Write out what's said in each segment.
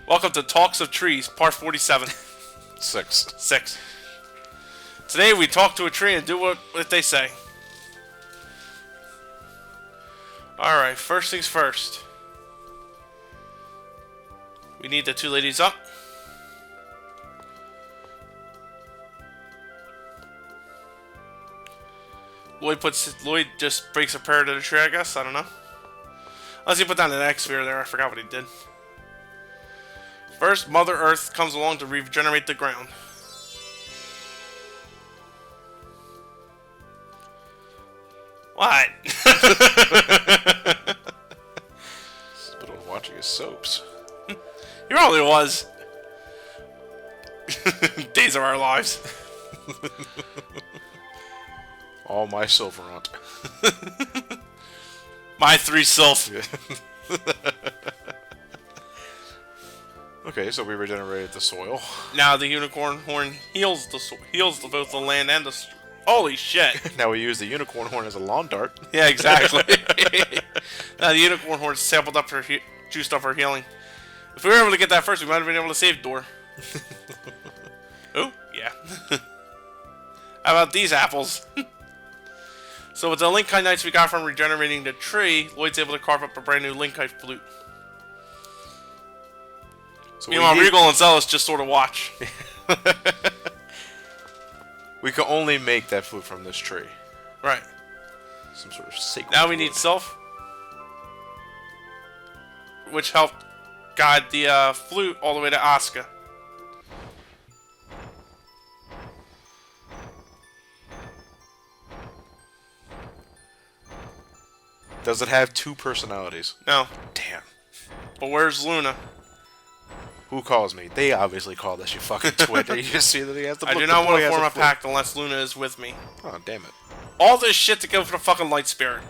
Welcome to Talks of Trees, part 47. 6. Today we talk to a tree and do what they say. Alright, first things first. We need the two ladies up. Lloyd just breaks a prayer to the tree, I guess. I don't know. Unless he put down an X sphere there, I forgot what he did. First, Mother Earth comes along to regenerate the ground. What? But I'm watching his soaps. He probably was. Days of Our Lives. All my silverant. My 3 sylph. Okay, so we regenerated the soil. Now the unicorn horn heals both the land and the. Holy shit! Now we use the unicorn horn as a lawn dart. Yeah, exactly. Now the unicorn horn sampled up her juiced up her healing. If we were able to get that first, we might have been able to save Dor. Oh, yeah. How about these apples? So with the Linkite Knights we got from regenerating the tree, Lloyd's able to carve up a brand new Linkite flute. So meanwhile, Regal and Zealous just sort of watch. We can only make that flute from this tree. Right. Some sort of sacred Now we need Self, which helped guide the flute all the way to Asuka. Does it have 2 personalities? No. Damn. But where's Luna? Who calls me? They obviously call this, you fucking twit. You just see that he has the I do not want to form a pact unless Luna is with me. Oh, damn it. All this shit to go for the fucking light spirit.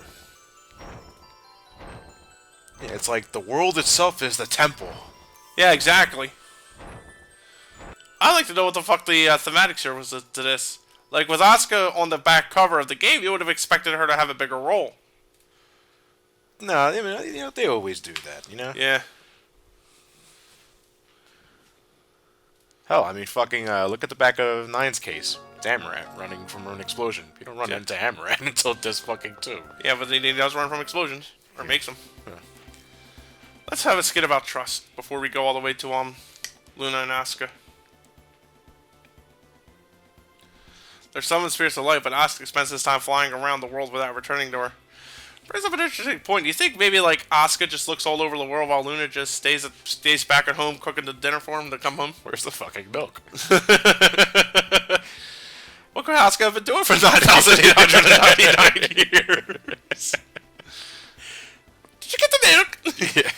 Yeah, it's like the world itself is the temple. Yeah, exactly. I'd like to know what the fuck the thematics here was to this. Like, with Asuka on the back cover of the game, you would have expected her to have a bigger role. No, I mean, they always do that, you know? Yeah. Hell, I mean, fucking, look at the back of Nine's case. It's Amaranth running from an explosion. You don't run into Amaranth until this fucking 2. Yeah, but he does run from explosions. Or makes them. Yeah. Let's have a skit about trust before we go all the way to, Luna and Asuka. There's some spirits of light, but Asuka spends his time flying around the world without returning to her. Brings up an interesting point. Do you think maybe, like, Asuka just looks all over the world while Luna just stays back at home cooking the dinner for him to come home? Where's the fucking milk? What could Asuka have been doing for 9,899 years? Did you get the milk? Yeah.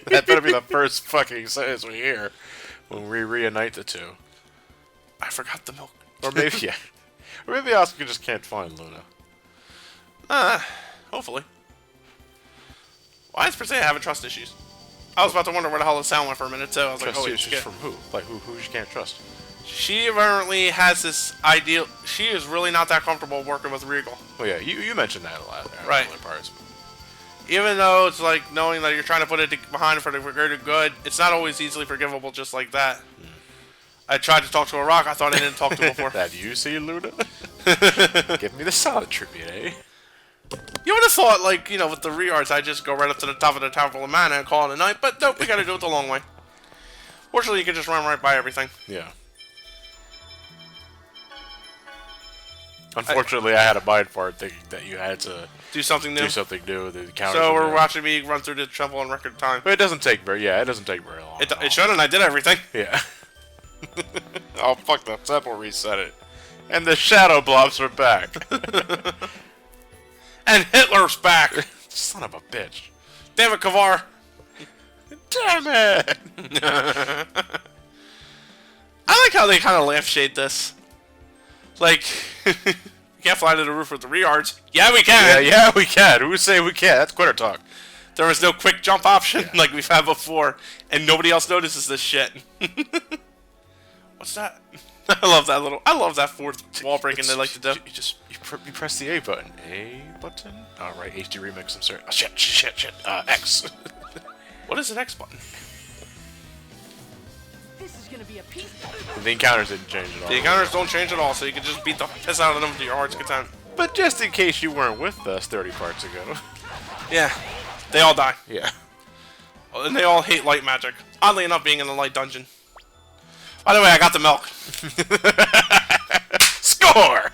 That better be the first fucking sentence we hear when we reunite the 2. I forgot the milk. Or maybe, yeah. Or maybe Asuka just can't find Luna. Hopefully. Why is per se having trust issues? I was about to wonder where the hell the sound went for a minute too. I was Trust like, oh wait, issues from who? Like, who you can't trust? She apparently has this ideal. She is really not that comfortable working with Regal. Well, yeah, you mentioned that a lot. Right. Parts. Even though it's like knowing that you're trying to put it behind for the greater good, it's not always easily forgivable just like that. I tried to talk to a rock. I thought I didn't talk to before. Have you seen Luna? Give me the solid tribute, eh? You would have thought, like, you know, with the rearts, I'd just go right up to the top of the Tower of Mana and call it a night, but nope, we gotta do it the long way. Fortunately, you can just run right by everything. Yeah. Unfortunately, I had a mind fart thinking that you had to do something new. The counters. So we're watching me run through the temple in record time. But it doesn't take very long. It should, and I did everything. Yeah. Oh, fuck, the temple reset it. And the shadow blobs are back. And Hitler's back. Son of a bitch. Damn it, Kavar. Damn it. I like how they kind of lampshade this. Like, you can't fly to the roof with the reards. Yeah, we can. Yeah, we can. Who say we can't? That's quitter talk. There was no quick jump option like we've had before, and nobody else notices this shit. What's that? I love that fourth wall breaking they like to do. You press the A button. A button? Alright, HD remix, I'm sorry. Oh, shit. X. What is an X button? gonna be a piece. The encounters didn't change at all. The encounters don't change at all, so you can just beat the piss out of them to your heart's content. But just in case you weren't with us 30 parts ago. Yeah, they all die. Yeah. And they all hate light magic. Oddly enough, being in the light dungeon. By the way, I got the milk. Score!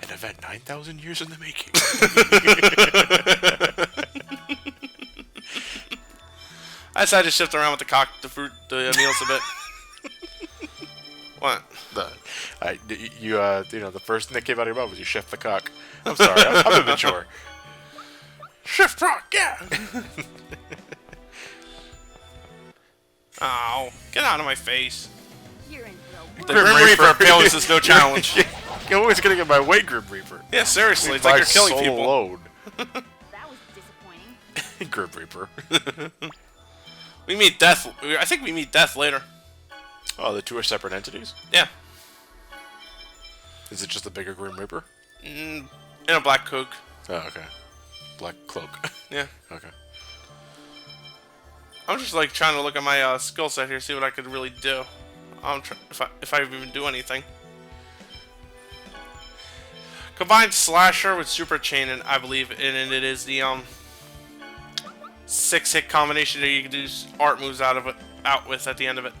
An event 9,000 years in the making. I decided to shift around with the fruit, the meals a bit. What? You know, the first thing that came out of your mouth was you shift the cock. I'm sorry, I'm immature. Shift rock, yeah! Ow, get out of my face. You're in for The Grim Reaper appeals is no challenge. You're always gonna get my way, Grim Reaper. Yeah, seriously, it's like you're killing solo people. Load. that was disappointing. Grim Reaper. We meet Death. I think we meet Death later. Oh, the two are separate entities? Yeah. Is it just the bigger Grim Reaper? In a black coat. Oh, okay. Black cloak. Yeah. Okay. I'm just like trying to look at my skill set here, see what I could really do. If I even do anything. Combined slasher with super chain, and I believe, and it is the 6-hit combination that you can do art moves out with at the end of it.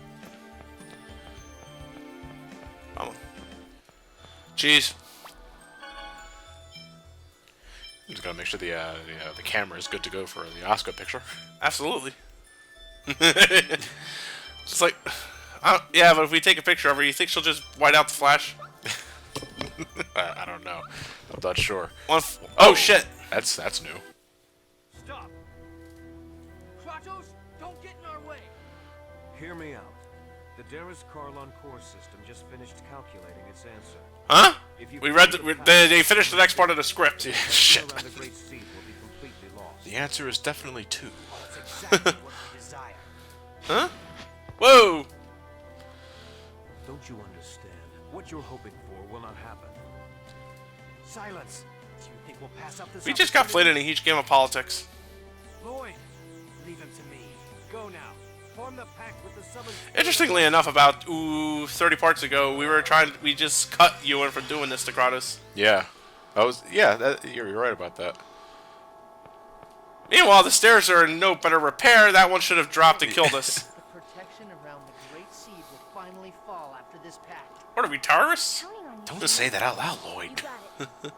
Oh. Jeez. I'm just gotta make sure the camera is good to go for the Asuka picture. Absolutely. It's like, yeah, but if we take a picture of her, you think she'll just white out the flash? I don't know. I'm not sure. Oh shit! That's new. Stop! Kratos, don't get in our way! Hear me out. The Darius Karlon core system just finished calculating its answer. Huh? If you We read they finished the next part of the script. Shit. around the Great Sea will be completely lost. The answer is definitely 2. That's exactly what we desire. Huh? Whoa! Don't you understand? What you're hoping for will not happen. Silence! Do you think we'll pass up this We just got played in a huge game of politics. Lloyd, leave him to me. Go now. Form the pact with the summoned... Interestingly enough, about 30 parts ago, we just cut Ewan from doing this to Kratos. Yeah. You're right about that. Meanwhile, the stairs are in no better repair. That one should have dropped and killed us. The protection around the Great Seed will finally fall after this pact. What are we, terrorists? Counting on you. Don't just say that out loud, You Lloyd. got it.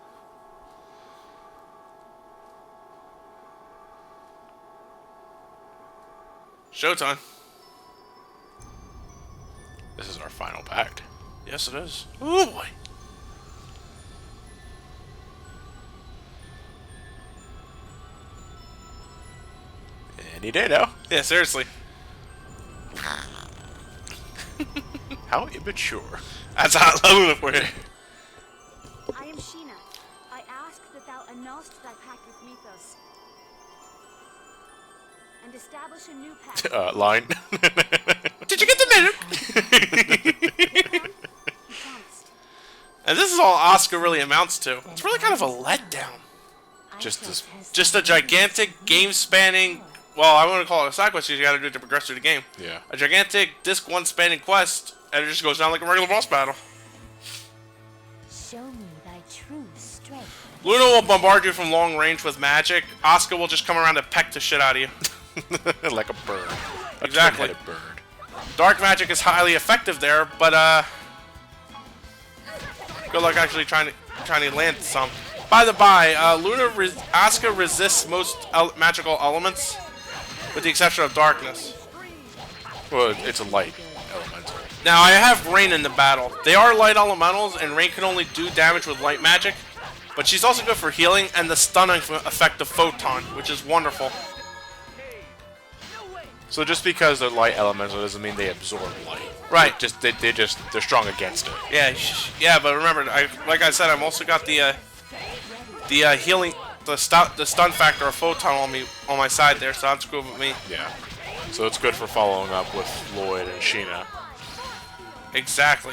Showtime. This is our final pact. Yes, it is. Oh boy. Any day now. Yeah, seriously. How immature. That's hot Luna for you. I am Sheena. I ask that thou annulst thy pact with Mythos. And establish a new pact. Line. Did you get the minute? You promised. And this is all Asuka really amounts to. It's really kind of a letdown. Just a gigantic game-spanning... Well, I want to call it a side quest because you got to do it to progress through the game. Yeah. A gigantic disc 1 spanning quest, and it just goes down like a regular boss battle. Show me thy true strength. Luna will bombard you from long range with magic. Asuka will just come around and peck the shit out of you. Like a bird. Exactly. A twin-headed bird. Dark magic is highly effective there, but good luck actually trying to land some. By the by, Asuka resists most magical elements, with the exception of darkness. Well, it's a light elemental. Now, I have Rain in the battle. They are light elementals, and Rain can only do damage with light magic, but she's also good for healing and the stunning effect of Photon, which is wonderful. So just because they're light elemental doesn't mean they absorb light. Right. They're strong against it. Yeah, but remember, like I said, I've also got the healing, the stun factor of Photon on my side there, so that's good with me. Yeah. So it's good for following up with Lloyd and Sheena. Exactly.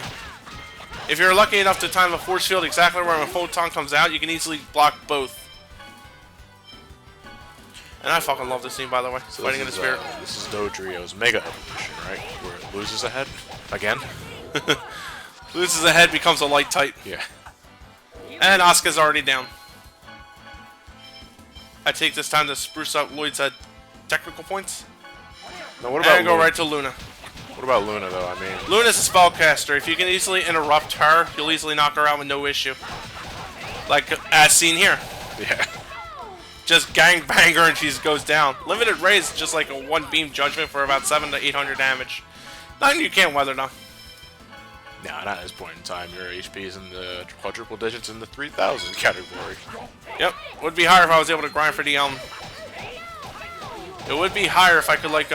If you're lucky enough to time a force field exactly where a Photon comes out, you can easily block both. And I fucking love this scene, by the way. So Fighting in the spirit. This is Dodrio's Mega Evolution, right? Where it loses a head again. Loses a head, becomes a light type. Yeah. And Asuka's already down. I take this time to spruce up Lloyd's technical points. Now what about And go Luna? right to Luna. What about Luna though? I mean, Luna's a spellcaster. If you can easily interrupt her, you'll easily knock her out with no issue. Like as seen here. yeah. Just gangbang her and she goes down. Limited raise just like a one beam judgment for about 700 to 800 damage. Nothing you can't weather though. No, not at this point in time. Your HP is in the quadruple digits in the 3,000 category. Yep. Would be higher if I was able to grind for the It would be higher if I could like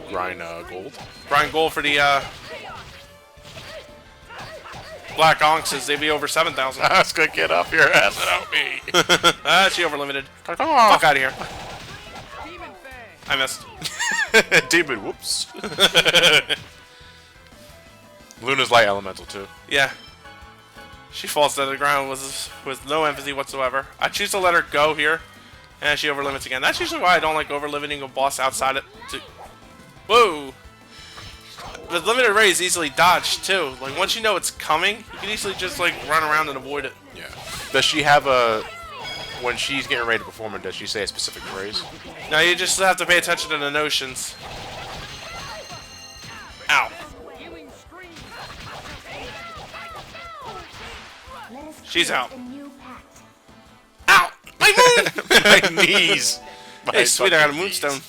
Grind gold. grind gold for the Black Onxes. They'd be over 7,000. Asuka, get up your ass and help me. She over limited. Fuck Oh. out of here. I missed. Demon, whoops. Luna's light elemental too. Yeah. She falls to the ground with no empathy whatsoever. I choose to let her go here, and she overlimits again. That's usually why I don't like overlimiting a boss outside it. Whoa! With limited raise, easily dodged too. Like once you know it's coming, you can easily just like run around and avoid it. Yeah. Does she have a... When she's getting ready to perform it, does she say a specific phrase? Now you just have to pay attention to the notions. Ow. She's out. Ow! My moon! My knees. Hey, sweet, I got a fucking knees. moonstone.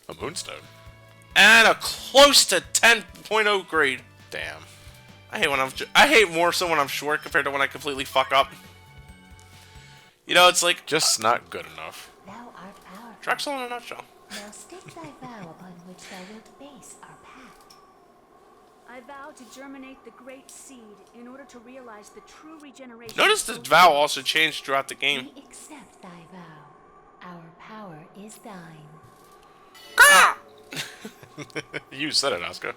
A moonstone? And a close to 10.0 grade. Damn. I hate more so when I'm short compared to when I completely fuck up. You know, it's like Just not good enough. Thou art powerful. Drexel in a nutshell. Now stick thy vow upon which thou wilt base our pact. I vow to germinate the great seed in order to realize the true regeneration. Notice the vow also changed throughout the game. We accept thy vow. Our power is thine. You said it, Asuka.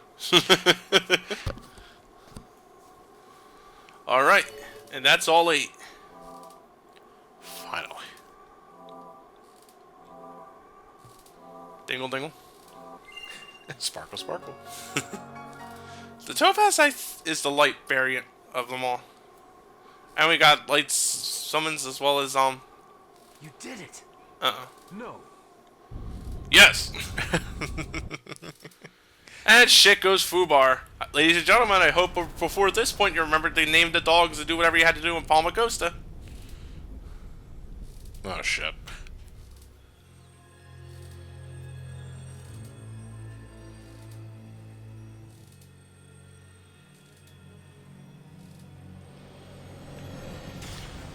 Alright, and that's all 8. Finally. Dingle dingle. Sparkle, sparkle. The Topaz is the light variant of them all. And we got light summons as well as You did it. No. Yes. And shit goes foobar. Ladies and gentlemen, I hope before this point you remembered to name the dogs and do whatever you had to do in Palmacosta. Oh, shit.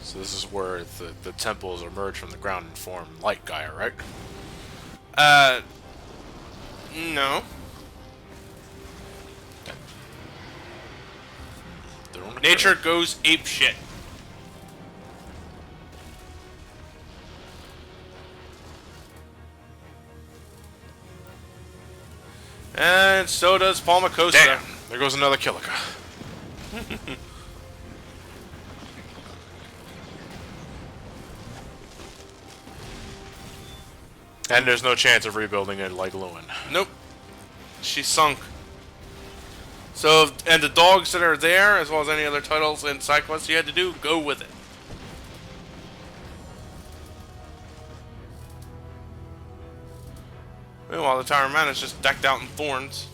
So this is where the temples emerge from the ground and form Light Gaia, right? No. Their own Nature goes ape shit. And so does Palmacosta. Damn! There goes another Kilika. And there's no chance of rebuilding it like Lewin. Nope. She's sunk. So, and the dogs that are there, as well as any other titles and side quests you had to do, go with it. Meanwhile, the Tower of Man is just decked out in thorns.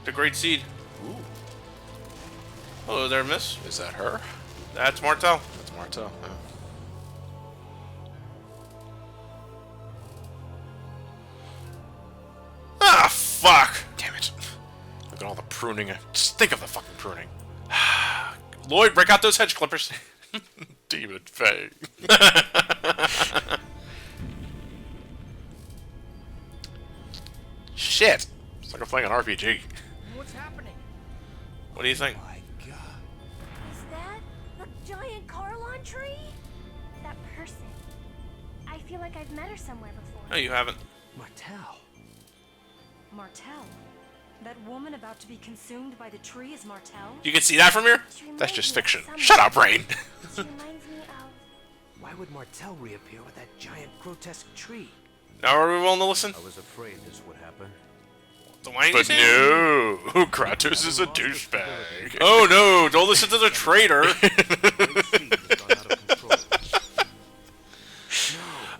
The Great Seed. Ooh. Hello there, miss. Is that her? That's Martel. That's Martel. Yeah. Ah, fuck! Damn it. Look at all the pruning. Just think of the fucking pruning. Lloyd, break out those hedge clippers. Demon Fang. Shit. It's like I'm playing an RPG. What's happening? What do you think? My God. Is that the giant Carlon tree? That person. I feel like I've met her somewhere before. No, you haven't. Martel. Martel. That woman about to be consumed by the tree is Martel? You can see that from here? She reminds That's just me of fiction. someone. Shut up, Rain. She reminds me of... Why would Martel reappear with that giant, grotesque tree? Now are we willing to listen? I was afraid this would happen. So why ain't you But saying? no, Kratos is a douchebag. Oh no, don't listen to the traitor. Great Seed has gone out of control.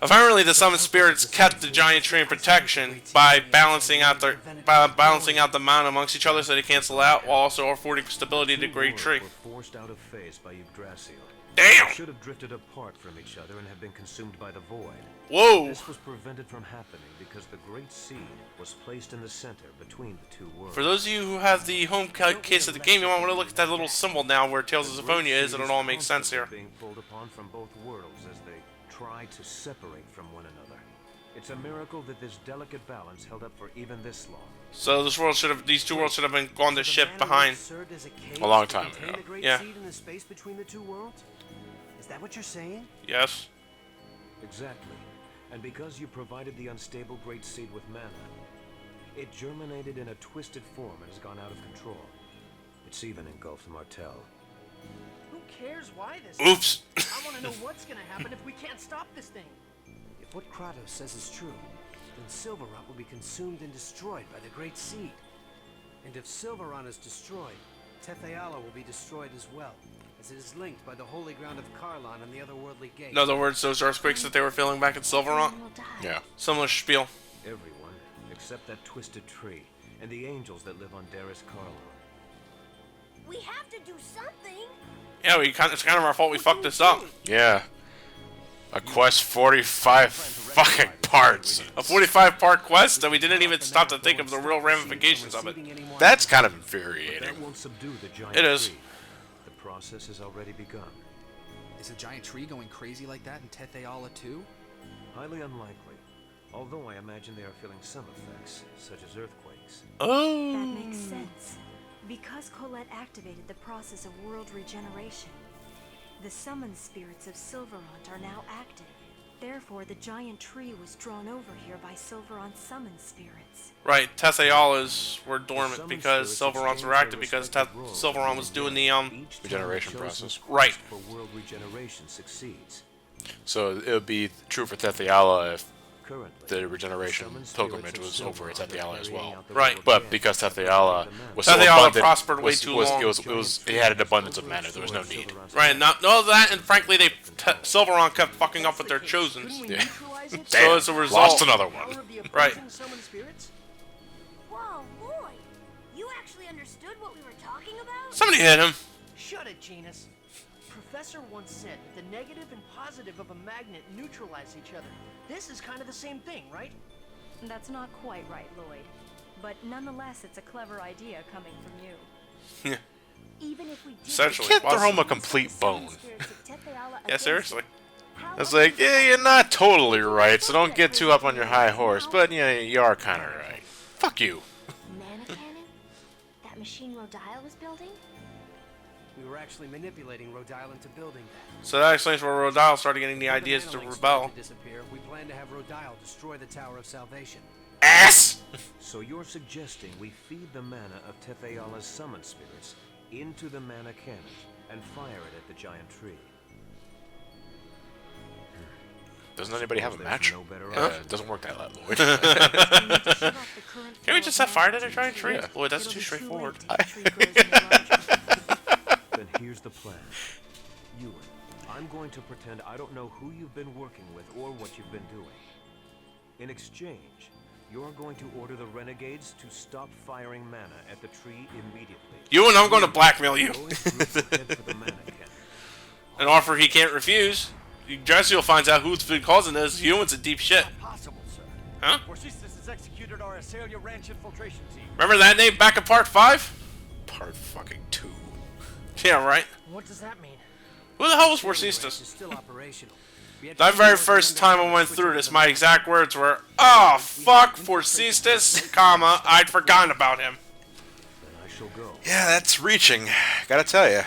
Apparently, the summoned spirits kept the giant tree in protection by balancing out the mount amongst each other so they cancel out, while also affording stability to the great tree. Were forced out of phase by Yggdrasil. Damn! They should have drifted apart from each other and have been consumed by the void. Whoa! This was prevented from happening because the Great Seed was placed in the center between the two worlds. For those of you who have the home case of the game, you might want to look at that little symbol now where Tales of Symphonia is, and it all makes sense here. Being pulled upon from both worlds as they try to separate from one another. It's a miracle that this delicate balance held up for even this long. So these two worlds should have been gone to ship behind. A long time ago. Yeah. Seed in the space between the two worlds? Is that what you're saying? Yes. Exactly. And because you provided the unstable Great Seed with mana, it germinated in a twisted form and has gone out of control. It's even engulfed Martel. Who cares why this? Oops. I want to know what's gonna happen if we can't stop this thing. If what Kratos says is true, then Silverrot will be consumed and destroyed by the Great Seed. And if Silverrot is destroyed, Tetheala will be destroyed as well, as it is linked by the holy ground of Karlon and the otherworldly gate. In other words, those earthquakes that they were feeling back in Silverrot. Will die. Yeah. Similar spiel. Everyone, except that twisted tree, and the angels that live on Daris Karlon. We have to do something. Yeah, it's kind of our fault we fucked this up. Yeah. A quest 45 fucking parts. A 45-part quest that we didn't even stop to think of the real ramifications of it. That's kind of But infuriating. that won't subdue the giant It is. tree. The process has already begun. Is a giant tree going crazy like that in Tetheala too? Highly unlikely. Although I imagine they are feeling some effects, such as earthquakes. Oh. That makes sense. Because Colette activated the process of world regeneration, the summoned spirits of Silverant are now active. Therefore, the giant tree was drawn over here by Silverant's summoned spirits. Right, Tessayala's were dormant Summoned because spirits Silverant's were exchange active their because respective roles Silverant was doing the Each time Regeneration the chosen process. quest Right. For world regeneration succeeds. So it would be true for Tetheala if Currently, the regeneration summoned spirits pilgrimage of was over at Silverant are Tetheala as carrying well. out the Right. world But again. because Tetheala was so Tetheala abundant, prospered way was, too was, long. it had an abundance of mana. There was no need. Right, not that, and frankly, Silverant kept fucking up with their chosens. Couldn't we Yeah. neutralize it? So as a result, Lost another Power one. of the Right. opposing summoned spirits? Whoa, Lloyd. You actually understood what we were talking about? somebody hit him. Shut it, Genus. Professor once said that the negative and positive of a magnet neutralize each other. This is kind of the same thing, right? That's not quite right, Lloyd. But nonetheless, it's a clever idea coming from you. Even if we did Essentially, Can't throw was. him a complete summon bone. spirits of Tetheala Yeah, against seriously. it, how It's lucky like, yeah, you're not totally right, so don't get too up on your high horse, but yeah, you are kind of right. Fuck you. Mana cannon? That machine Rodile was building? We were actually manipulating Rodile into building that. So that explains where Rodile started getting the ideas to rebel. Disappear. We plan to have Rodile destroy the Tower of Salvation. Ass! So you're suggesting we feed the mana of Tetheala's summoned spirits into the mana cannon and fire it at the giant tree. Doesn't anybody have a There's match? no better Yeah, option. it doesn't work that loud, Lloyd. We need to shut off the current Can we flow just of set fire to mana the giant tree? Yeah. Boy, that's It'll too be straightforward. late if the tree grows any larger. Then here's the plan. Ewan, I'm going to pretend I don't know who you've been working with or what you've been doing. In exchange, you're going to order the renegades to stop firing mana at the tree immediately. You and I'm going to blackmail you. Your group will head for the mana cannon. An offer he can't refuse. Jessica finds out who's been causing this. Humans in deep shit. Possible, sir. Huh? Forsistis has executed our Asalia Ranch infiltration team. Remember that name back in part 5? Part fucking 2. Yeah, right. What does that mean? Who the hell was Ranch is Forsistis? still operational. We had That to very work first under time I the went switch through over this, the my exact words were, "Oh fuck, Forsistis, comma, I'd forgotten about him." Then I shall go. Yeah, that's reaching. Gotta tell you.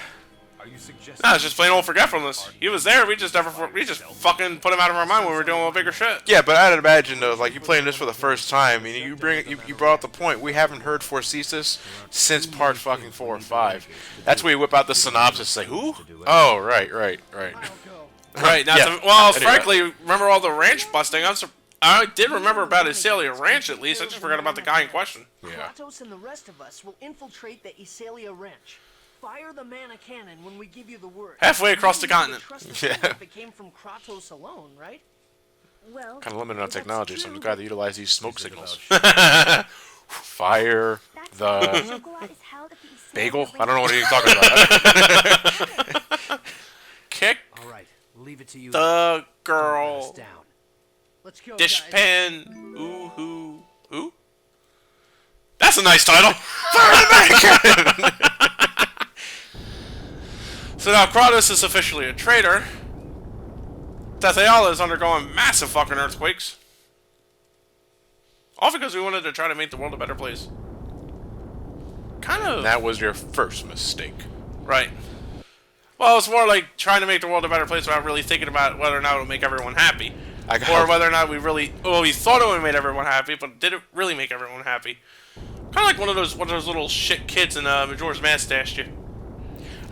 Are you suggesting? Nah, it's just plain old forgetfulness. He was there, we just fucking put him out of our mind when we were doing bigger shit. Yeah, but I'd imagine though, like you playing this for the first time, and you brought up the point. We haven't heard Forcesis since part fucking 4 or 5. That's where you whip out the synopsis, say who? Oh, right. Right, now, Yeah. well, Anyway. frankly, remember all the ranch busting? I did remember about Isalia Ranch at least, I just forgot about the guy in question. Yeah. Kratos and the rest of us will infiltrate the Isalia Ranch. Fire the mana cannon when we give you the word. Halfway across the You would continent. trust us Yeah. if it came from Kratos alone, right? Well, Kind of limited on that's technology, so I'm true, glad to utilize these smoke Is it signals. about Fire, that's the why Shogolat is held at the Isalia bagel? Ranch. I don't know what you're talking about. Kick All right, we'll leave it to you. the Let us girl. down. Let's go, Dish guys. pen. Ooh hoo. Ooh? That's a nice title. So now Kratos is officially a traitor. Tetheala is undergoing massive fucking earthquakes. All because we wanted to try to make the world a better place. Kind of. That was your first mistake. Right. Well, it's more like trying to make the world a better place without really thinking about whether or not it would make everyone happy. Or whether or not we really... Well, we thought it would make everyone happy, but did it really make everyone happy? Kind of like one of those little shit kids in Majora's Mask dashed you.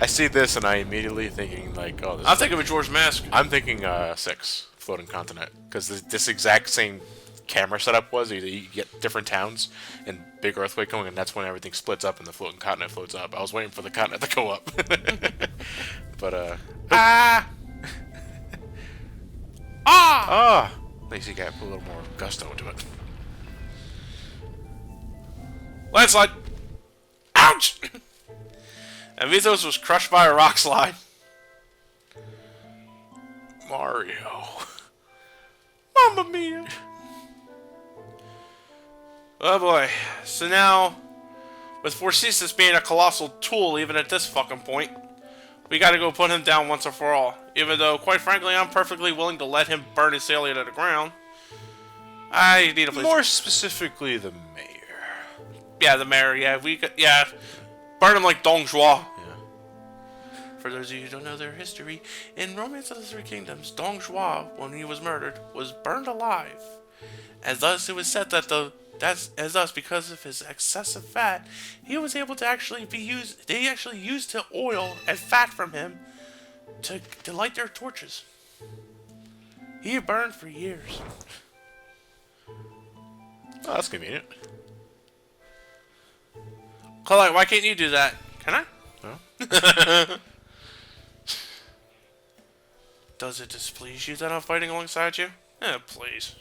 I see this and I immediately thinking like, oh, this I'm is thinking Majora's Mask. I'm thinking 6, Floating Continent, because this exact same camera setup was you get different towns and big earthquake going, and that's when everything splits up and the floating continent floats up. I was waiting for the continent to go up, but at least you got put a little more gusto into it. Landslide. Ouch! And Vizos was crushed by a rock slide. Mario. Mamma mia. Oh boy. So now, with Forcesis being a colossal tool even at this fucking point, we gotta go put him down once and for all. Even though, quite frankly, I'm perfectly willing to let him burn his alien to the ground. I need a place. More specifically, the mayor. Yeah, the mayor, yeah. Yeah. Burn him like Dong Zhuo. Yeah. For those of you who don't know their history, in Romance of the Three Kingdoms, Dong Zhuo, when he was murdered, was burned alive. And thus it was said that because of his excessive fat, he was able to actually be used. They actually used the oil and fat from him to light their torches. He burned for years. Oh, that's convenient. Colette, why can't you do that? Can I? No. Does it displease you that I'm fighting alongside you? Please.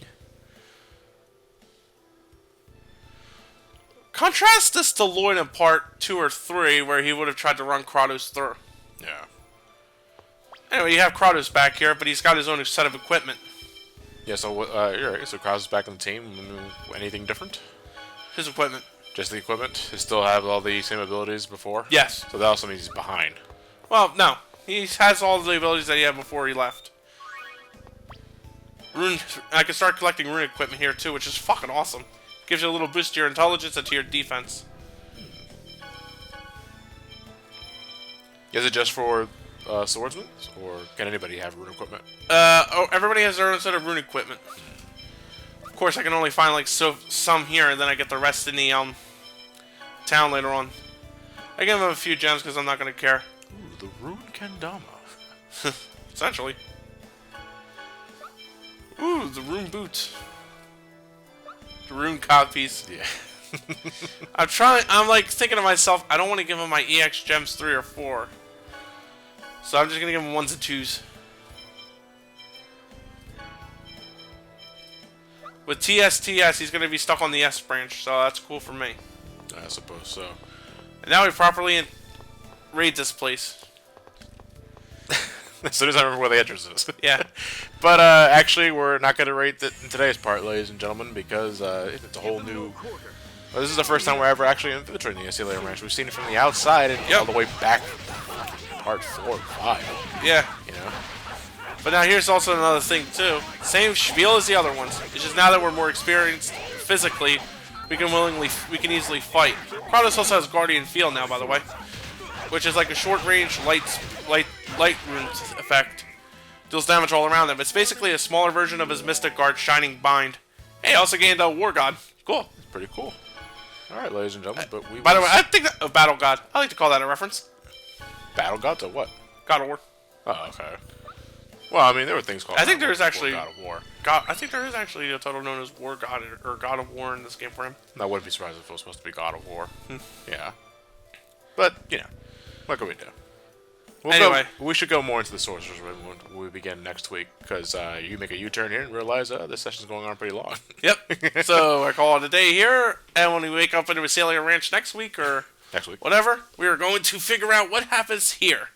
Contrast this to Lloyd in part 2 or 3, where he would have tried to run Kratos through. Yeah. Anyway, you have Kratos back here, but he's got his own set of equipment. Yeah, so you're right. So Kratos is back on the team. Anything different? His equipment. Just the equipment? He still have all the same abilities before? Yes. So that also means he's behind. Well, no. He has all the abilities that he had before he left. I can start collecting rune equipment here too, which is fucking awesome. Gives you a little boost to your intelligence and to your defense. Is it just for swordsmen? Or can anybody have rune equipment? Everybody has their own set of rune equipment. Of course, I can only find like some here, and then I get the rest in the town later on. I give him a few gems because I'm not gonna care. Ooh, the rune kendama. Essentially. Ooh, the rune boot. The rune codpiece. Yeah. I'm like thinking to myself, I don't want to give him my EX gems 3 or 4. So I'm just gonna give him 1s and 2s. With TSTS, he's gonna be stuck on the S branch, so that's cool for me. I suppose so. And now we properly raid this place. As soon as I remember where the entrance is. Yeah. But actually, we're not going to rate it in today's part, ladies and gentlemen, because it's a whole new... Well, this is the first time we're ever actually infiltrating the Isalia Ranch. We've seen it from the outside and all the way back part 4 or 5. Yeah. You know? But now here's also another thing too. Same spiel as the other ones. It's just now that we're more experienced physically, we can easily fight. Kratos also has Guardian Field now, by the way, which is like a short-range light light runes effect. Deals damage all around him. It's basically a smaller version of his Mystic Guard Shining Bind. Hey, also gained a War God. Cool. Pretty cool. Alright, ladies and gentlemen, but we By the way, I think that Battle God. I like to call that a reference. Battle Gods or what? God of War. Oh, okay. Well, I mean, there were things called I think there is actually God of War. I think there is actually a title known as War God or God of War in this game for him. I wouldn't be surprised if it was supposed to be God of War. Yeah. But, you know, what can we do? Anyway. We should go more into the Sorcerer's Room when we begin next week, because you make a U-turn here and realize this session's going on pretty long. Yep. So I call it a day here, and when we wake up into Resalia Ranch next week or Next week. whatever, we are going to figure out what happens here.